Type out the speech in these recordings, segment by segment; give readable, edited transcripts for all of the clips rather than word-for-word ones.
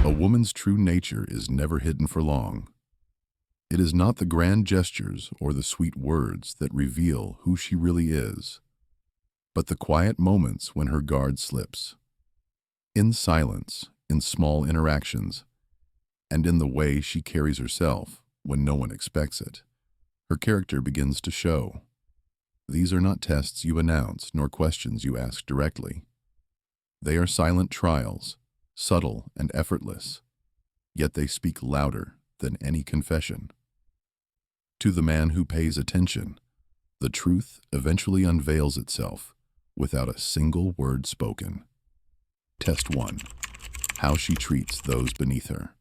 A woman's true nature is never hidden for long. It is not the grand gestures or the sweet words that reveal who she really is, but the quiet moments when her guard slips. In silence, in small interactions, and in the way she carries herself when no one expects it, her character begins to show. These are not tests you announce nor questions you ask directly. They are silent trials, subtle and effortless, yet they speak louder than any confession. To the man who pays attention, the truth eventually unveils itself without a single word spoken. Test 1. How she treats those beneath her.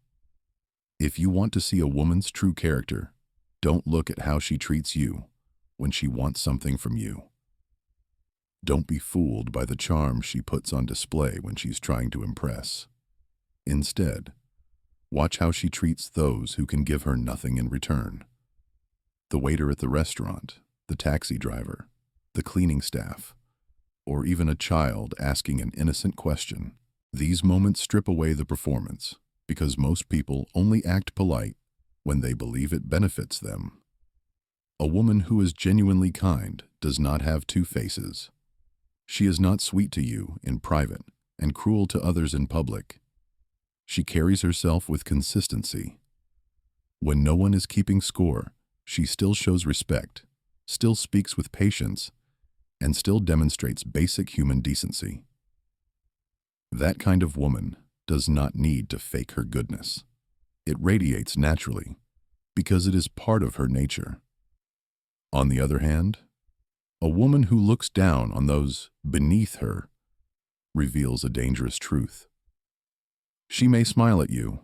If you want to see a woman's true character, don't look at how she treats you when she wants something from you. Don't be fooled by the charm she puts on display when she's trying to impress. Instead, watch how she treats those who can give her nothing in return. The waiter at the restaurant, the taxi driver, the cleaning staff, or even a child asking an innocent question. These moments strip away the performance because most people only act polite when they believe it benefits them. A woman who is genuinely kind does not have two faces. She is not sweet to you in private and cruel to others in public. She carries herself with consistency. When no one is keeping score, she still shows respect, still speaks with patience, and still demonstrates basic human decency. That kind of woman does not need to fake her goodness. It radiates naturally because it is part of her nature. On the other hand, a woman who looks down on those beneath her reveals a dangerous truth. She may smile at you,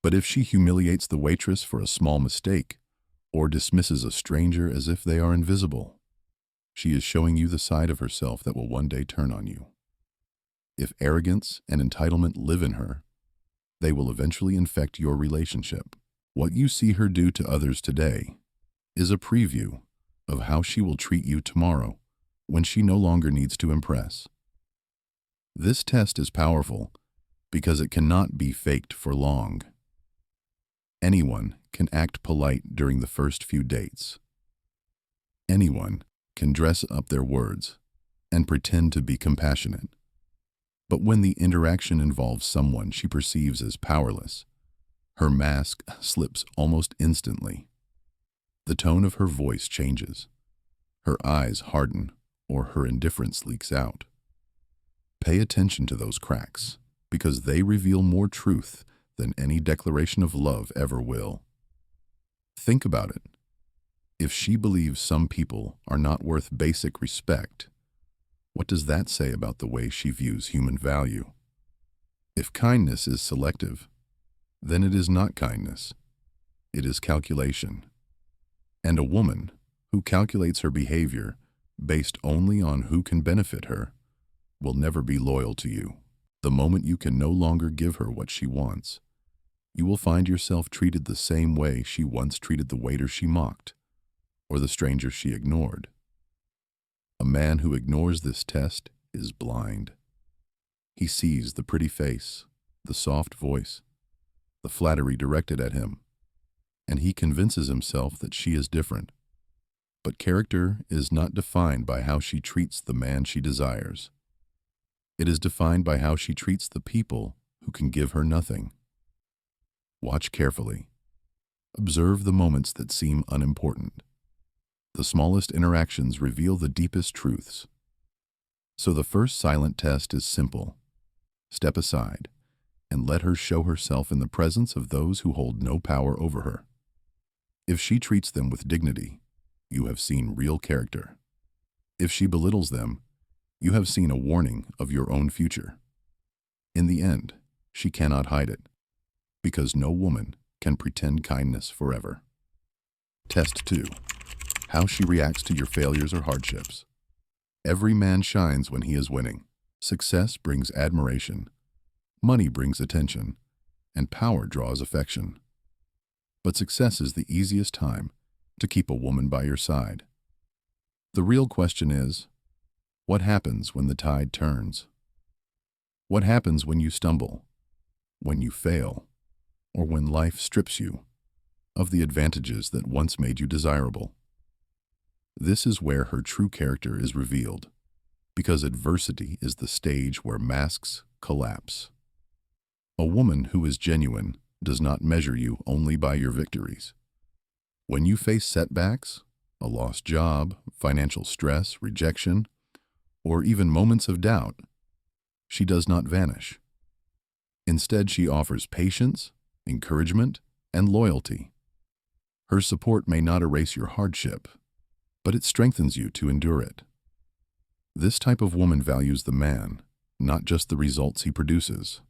but if she humiliates the waitress for a small mistake or dismisses a stranger as if they are invisible, she is showing you the side of herself that will one day turn on you. If arrogance and entitlement live in her, they will eventually infect your relationship. What you see her do to others today is a preview of how she will treat you tomorrow when she no longer needs to impress. This test is powerful because it cannot be faked for long. Anyone can act polite during the first few dates. Anyone can dress up their words and pretend to be compassionate. But when the interaction involves someone she perceives as powerless, her mask slips almost instantly. The tone of her voice changes. Her eyes harden, or her indifference leaks out. Pay attention to those cracks, because they reveal more truth than any declaration of love ever will. Think about it. If she believes some people are not worth basic respect, what does that say about the way she views human value? If kindness is selective, then it is not kindness. It is calculation. And a woman who calculates her behavior based only on who can benefit her will never be loyal to you. The moment you can no longer give her what she wants, you will find yourself treated the same way she once treated the waiter she mocked, or the stranger she ignored. A man who ignores this test is blind. He sees the pretty face, the soft voice, the flattery directed at him, and he convinces himself that she is different. But character is not defined by how she treats the man she desires. It is defined by how she treats the people who can give her nothing. Watch carefully. Observe the moments that seem unimportant. The smallest interactions reveal the deepest truths. So the first silent test is simple. Step aside and let her show herself in the presence of those who hold no power over her. If she treats them with dignity, you have seen real character. If she belittles them, you have seen a warning of your own future. In the end, she cannot hide it, because no woman can pretend kindness forever. Test 2. How she reacts to your failures or hardships. Every man shines when he is winning. Success brings admiration, money brings attention, and power draws affection. But success is the easiest time to keep a woman by your side. The real question is, what happens when the tide turns? What happens when you stumble? when you fail, or when life strips you of the advantages that once made you desirable. This is where her true character is revealed, because adversity is the stage where masks collapse. A woman who is genuine does not measure you only by your victories. When you face setbacks, a lost job, financial stress, rejection, or even moments of doubt, she does not vanish. Instead, she offers patience, encouragement, and loyalty. Her support may not erase your hardship, but it strengthens you to endure it. This type of woman values the man, not just the results he produces.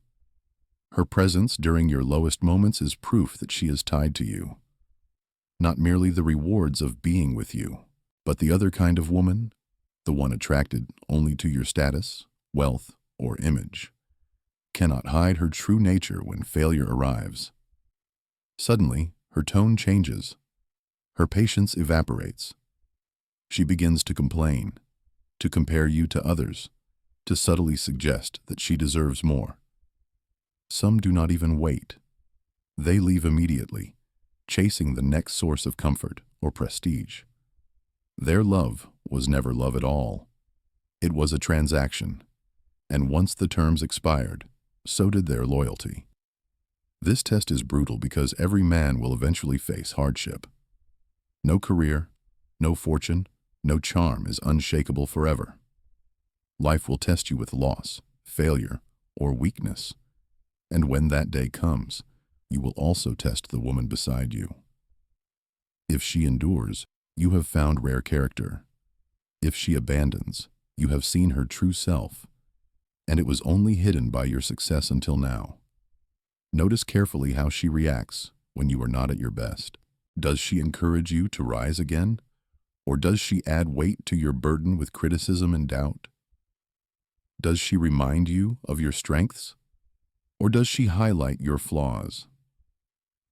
Her presence during your lowest moments is proof that she is tied to you. Not merely the rewards of being with you, but the other kind of woman, the one attracted only to your status, wealth, or image, cannot hide her true nature when failure arrives. Suddenly, her tone changes. Her patience evaporates. She begins to complain, to compare you to others, to subtly suggest that she deserves more. Some do not even wait. They leave immediately, chasing the next source of comfort or prestige. Their love was never love at all. It was a transaction, and once the terms expired, so did their loyalty. This test is brutal because every man will eventually face hardship. No career, no fortune, no charm is unshakable forever. Life will test you with loss, failure, or weakness. And when that day comes, you will also test the woman beside you. If she endures, you have found rare character. If she abandons, you have seen her true self, and it was only hidden by your success until now. Notice carefully how she reacts when you are not at your best. Does she encourage you to rise again? Or does she add weight to your burden with criticism and doubt? Does she remind you of your strengths? Or does she highlight your flaws?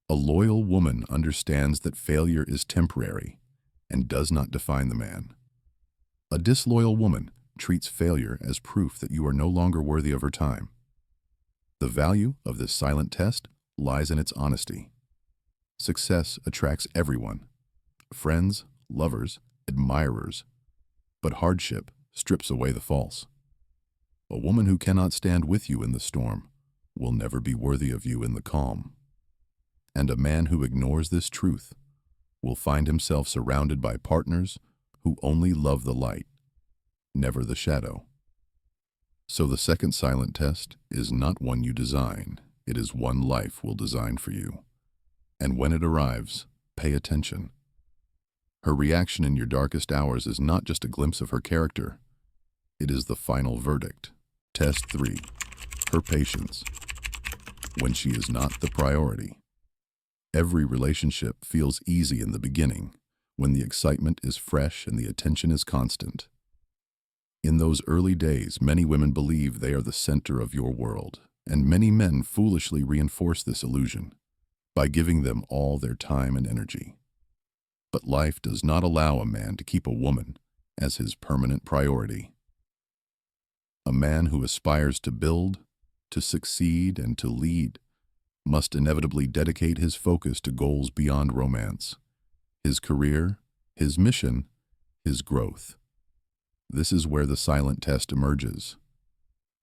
A loyal woman understands that failure is temporary and does not define the man. A disloyal woman treats failure as proof that you are no longer worthy of her time. The value of this silent test lies in its honesty. Success attracts everyone: friends, lovers, admirers, but hardship strips away the false. A woman who cannot stand with you in the storm will never be worthy of you in the calm. And a man who ignores this truth will find himself surrounded by partners who only love the light, never the shadow. So the second silent test is not one you design, it is one life will design for you. And when it arrives, pay attention. Her reaction in your darkest hours is not just a glimpse of her character, it is the final verdict. Test 3. Her patience. When she is not the priority. Every relationship feels easy in the beginning, when the excitement is fresh and the attention is constant. In those early days, many women believe they are the center of your world, and many men foolishly reinforce this illusion by giving them all their time and energy. But life does not allow a man to keep a woman as his permanent priority. A man who aspires to build, to succeed, and to lead must inevitably dedicate his focus to goals beyond romance, his career, his mission, his growth. This is where the silent test emerges.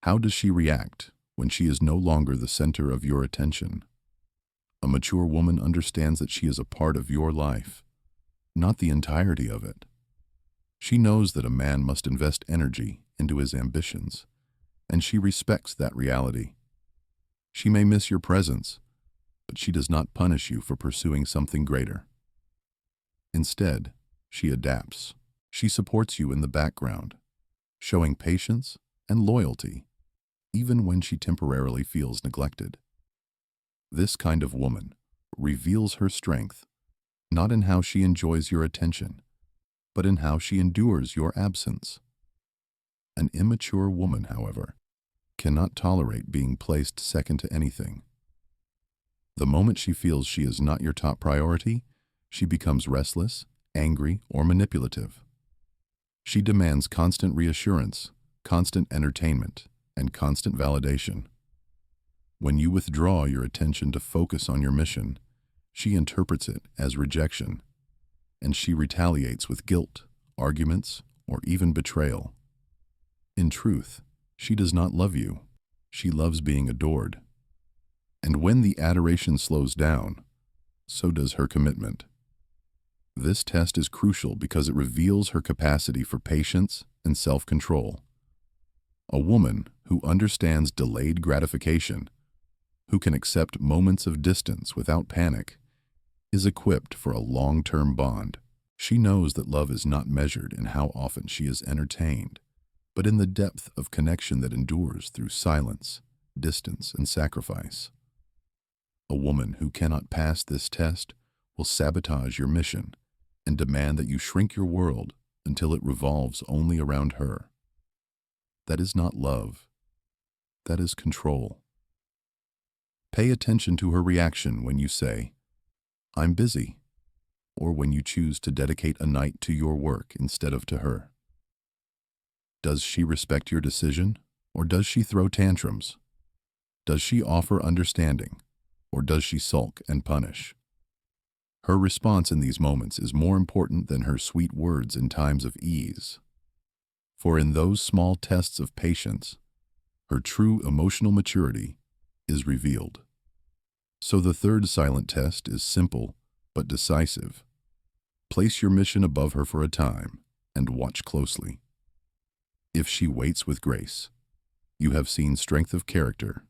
How does she react when she is no longer the center of your attention? A mature woman understands that she is a part of your life, not the entirety of it. She knows that a man must invest energy into his ambitions, and she respects that reality. She may miss your presence, but she does not punish you for pursuing something greater. Instead, she adapts. She supports you in the background, showing patience and loyalty, even when she temporarily feels neglected. This kind of woman reveals her strength, not in how she enjoys your attention, but in how she endures your absence. An immature woman, however, cannot tolerate being placed second to anything. The moment she feels she is not your top priority, she becomes restless, angry, or manipulative. She demands constant reassurance, constant entertainment, and constant validation. When you withdraw your attention to focus on your mission, she interprets it as rejection, and she retaliates with guilt, arguments, or even betrayal. In truth, she does not love you. She loves being adored. And when the adoration slows down, so does her commitment. This test is crucial because it reveals her capacity for patience and self-control. A woman who understands delayed gratification, who can accept moments of distance without panic, is equipped for a long-term bond. She knows that love is not measured in how often she is entertained, but in the depth of connection that endures through silence, distance, and sacrifice. A woman who cannot pass this test will sabotage your mission and demand that you shrink your world until it revolves only around her. That is not love. That is control. Pay attention to her reaction when you say, "I'm busy," or when you choose to dedicate a night to your work instead of to her. Does she respect your decision, or does she throw tantrums? Does she offer understanding, or does she sulk and punish? Her response in these moments is more important than her sweet words in times of ease. For in those small tests of patience, her true emotional maturity is revealed. So the third silent test is simple but decisive. Place your mission above her for a time and watch closely. If she waits with grace, you have seen strength of character.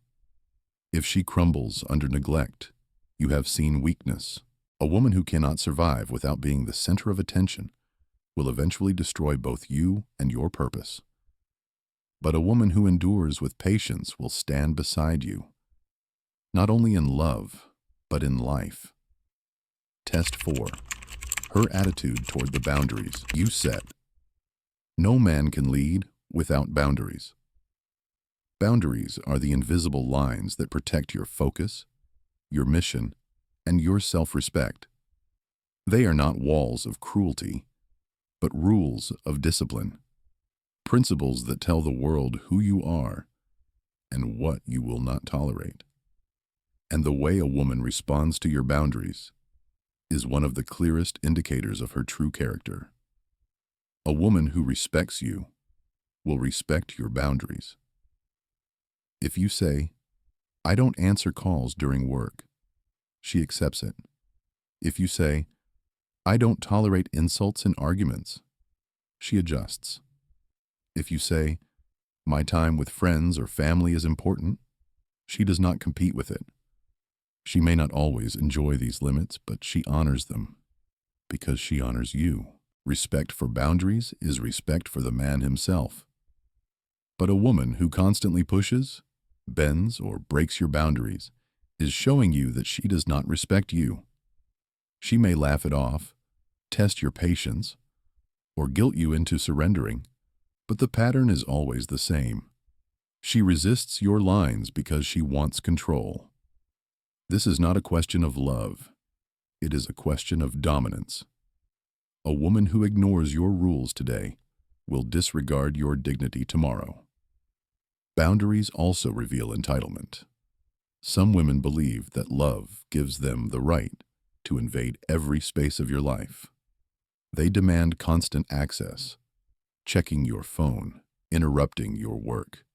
If she crumbles under neglect, you have seen weakness. A woman who cannot survive without being the center of attention will eventually destroy both you and your purpose. But a woman who endures with patience will stand beside you, not only in love, but in life. Test 4. Her attitude toward the boundaries you set. No man can lead without boundaries. Boundaries are the invisible lines that protect your focus, your mission, and your self-respect. They are not walls of cruelty, but rules of discipline, principles that tell the world who you are and what you will not tolerate. And the way a woman responds to your boundaries is one of the clearest indicators of her true character. A woman who respects you will respect your boundaries. If you say, "I don't answer calls during work," she accepts it. If you say, "I don't tolerate insults and arguments," she adjusts. If you say, "My time with friends or family is important," she does not compete with it. She may not always enjoy these limits, but she honors them because she honors you. Respect for boundaries is respect for the man himself. But a woman who constantly pushes, bends, or breaks your boundaries is showing you that she does not respect you. She may laugh it off, test your patience, or guilt you into surrendering, but the pattern is always the same. She resists your lines because she wants control. This is not a question of love. It is a question of dominance. A woman who ignores your rules today will disregard your dignity tomorrow. Boundaries also reveal entitlement. Some women believe that love gives them the right to invade every space of your life. They demand constant access, checking your phone, interrupting your work,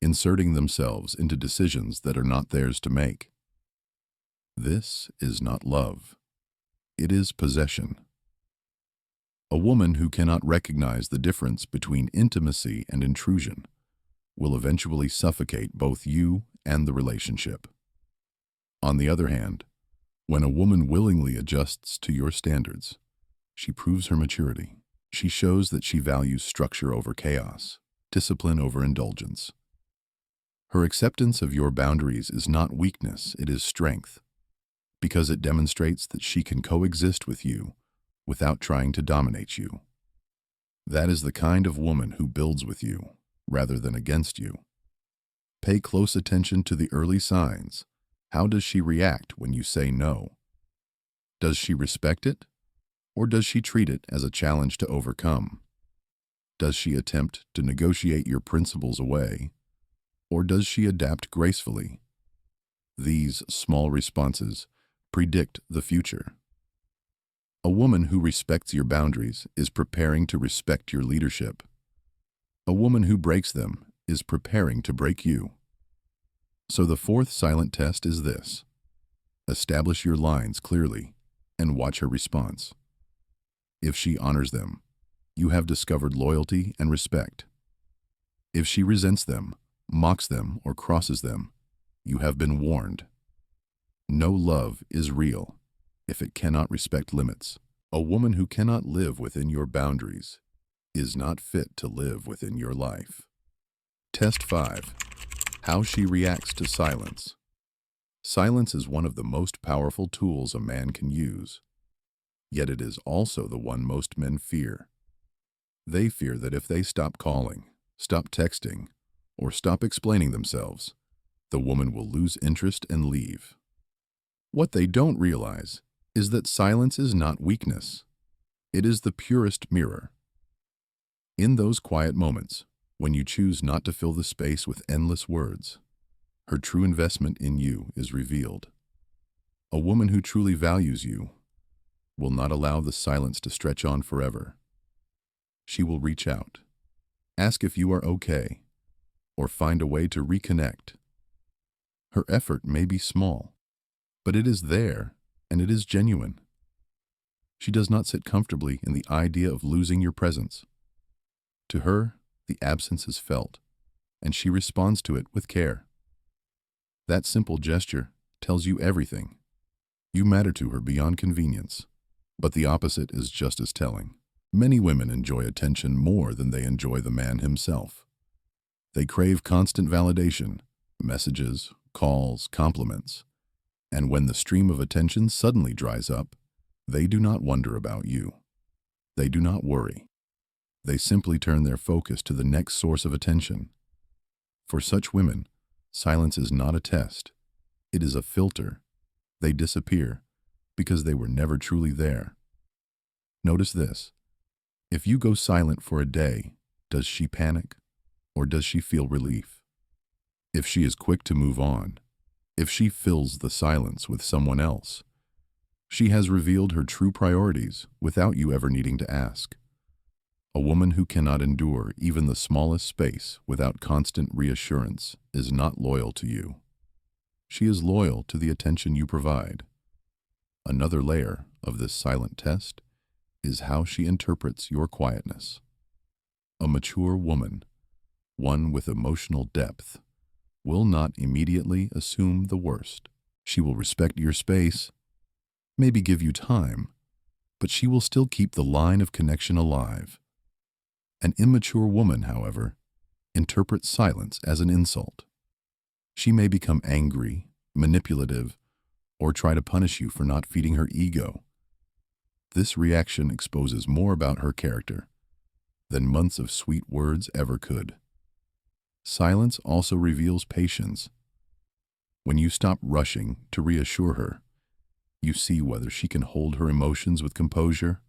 inserting themselves into decisions that are not theirs to make. This is not love. It is possession. A woman who cannot recognize the difference between intimacy and intrusion will eventually suffocate both you and the relationship. On the other hand, when a woman willingly adjusts to your standards, she proves her maturity. She shows that she values structure over chaos, discipline over indulgence. Her acceptance of your boundaries is not weakness, it is strength, because it demonstrates that she can coexist with you without trying to dominate you. That is the kind of woman who builds with you rather than against you. Pay close attention to the early signs. How does she react when you say no? Does she respect it, or does she treat it as a challenge to overcome? Does she attempt to negotiate your principles away, or does she adapt gracefully? These small responses predict the future. A woman who respects your boundaries is preparing to respect your leadership. A woman who breaks them is preparing to break you. So the fourth silent test is this: establish your lines clearly and watch her response. If she honors them, you have discovered loyalty and respect. If she resents them, mocks them, or crosses them, you have been warned. No love is real if it cannot respect limits. A woman who cannot live within your boundaries is not fit to live within your life. Test 5. How she reacts to silence. Silence is one of the most powerful tools a man can use. Yet it is also the one most men fear. They fear that if they stop calling, stop texting, or stop explaining themselves, the woman will lose interest and leave. What they don't realize is that silence is not weakness. It is the purest mirror. In those quiet moments, when you choose not to fill the space with endless words, her true investment in you is revealed. A woman who truly values you will not allow the silence to stretch on forever. She will reach out, ask if you are okay, or find a way to reconnect. Her effort may be small, but it is there, and it is genuine. She does not sit comfortably in the idea of losing your presence. To her, the absence is felt, and she responds to it with care. That simple gesture tells you everything. You matter to her beyond convenience, but the opposite is just as telling. Many women enjoy attention more than they enjoy the man himself. They crave constant validation, messages, calls, compliments. And when the stream of attention suddenly dries up, they do not wonder about you. They do not worry. They simply turn their focus to the next source of attention. For such women, silence is not a test. It is a filter. They disappear because they were never truly there. Notice this. If you go silent for a day, does she panic or does she feel relief? If she is quick to move on, if she fills the silence with someone else, she has revealed her true priorities without you ever needing to ask. A woman who cannot endure even the smallest space without constant reassurance is not loyal to you. She is loyal to the attention you provide. Another layer of this silent test is how she interprets your quietness. A mature woman, one with emotional depth, will not immediately assume the worst. She will respect your space, maybe give you time, but she will still keep the line of connection alive. An immature woman, however, interprets silence as an insult. She may become angry, manipulative, or try to punish you for not feeding her ego. This reaction exposes more about her character than months of sweet words ever could. Silence also reveals patience. When you stop rushing to reassure her, you see whether she can hold her emotions with composure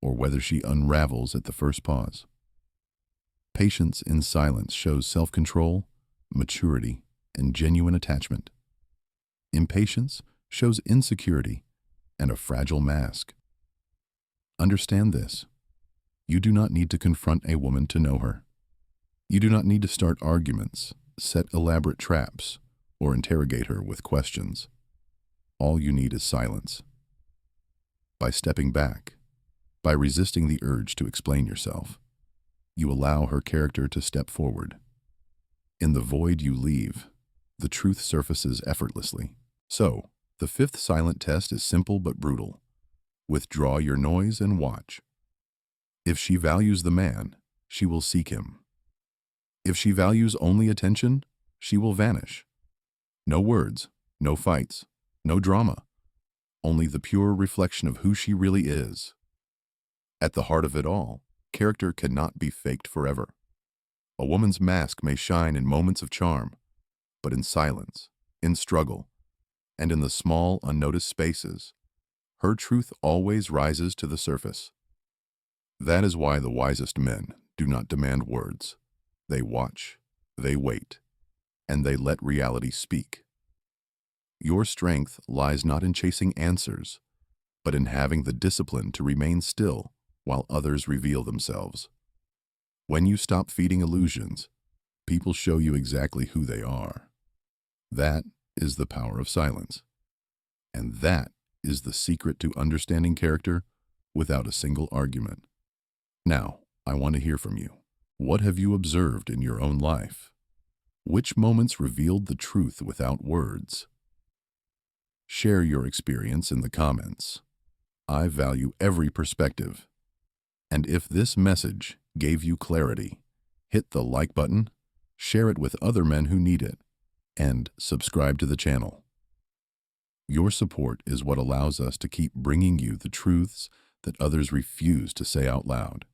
or whether she unravels at the first pause. Patience in silence shows self-control, maturity, and genuine attachment. Impatience shows insecurity and a fragile mask. Understand this. You do not need to confront a woman to know her. You do not need to start arguments, set elaborate traps, or interrogate her with questions. All you need is silence. By stepping back, by resisting the urge to explain yourself, you allow her character to step forward. In the void you leave, the truth surfaces effortlessly. So, the fifth silent test is simple but brutal. Withdraw your noise and watch. If she values the man, she will seek him. If she values only attention, she will vanish. No words, no fights, no drama, only the pure reflection of who she really is. At the heart of it all, character cannot be faked forever. A woman's mask may shine in moments of charm, but in silence, in struggle, and in the small, unnoticed spaces, her truth always rises to the surface. That is why the wisest men do not demand words. They watch, they wait, and they let reality speak. Your strength lies not in chasing answers, but in having the discipline to remain still while others reveal themselves. When you stop feeding illusions, people show you exactly who they are. That is the power of silence. And that is the secret to understanding character without a single argument. Now, I want to hear from you. What have you observed in your own life? Which moments revealed the truth without words? Share your experience in the comments. I value every perspective. And if this message gave you clarity, hit the like button, share it with other men who need it, and subscribe to the channel. Your support is what allows us to keep bringing you the truths that others refuse to say out loud.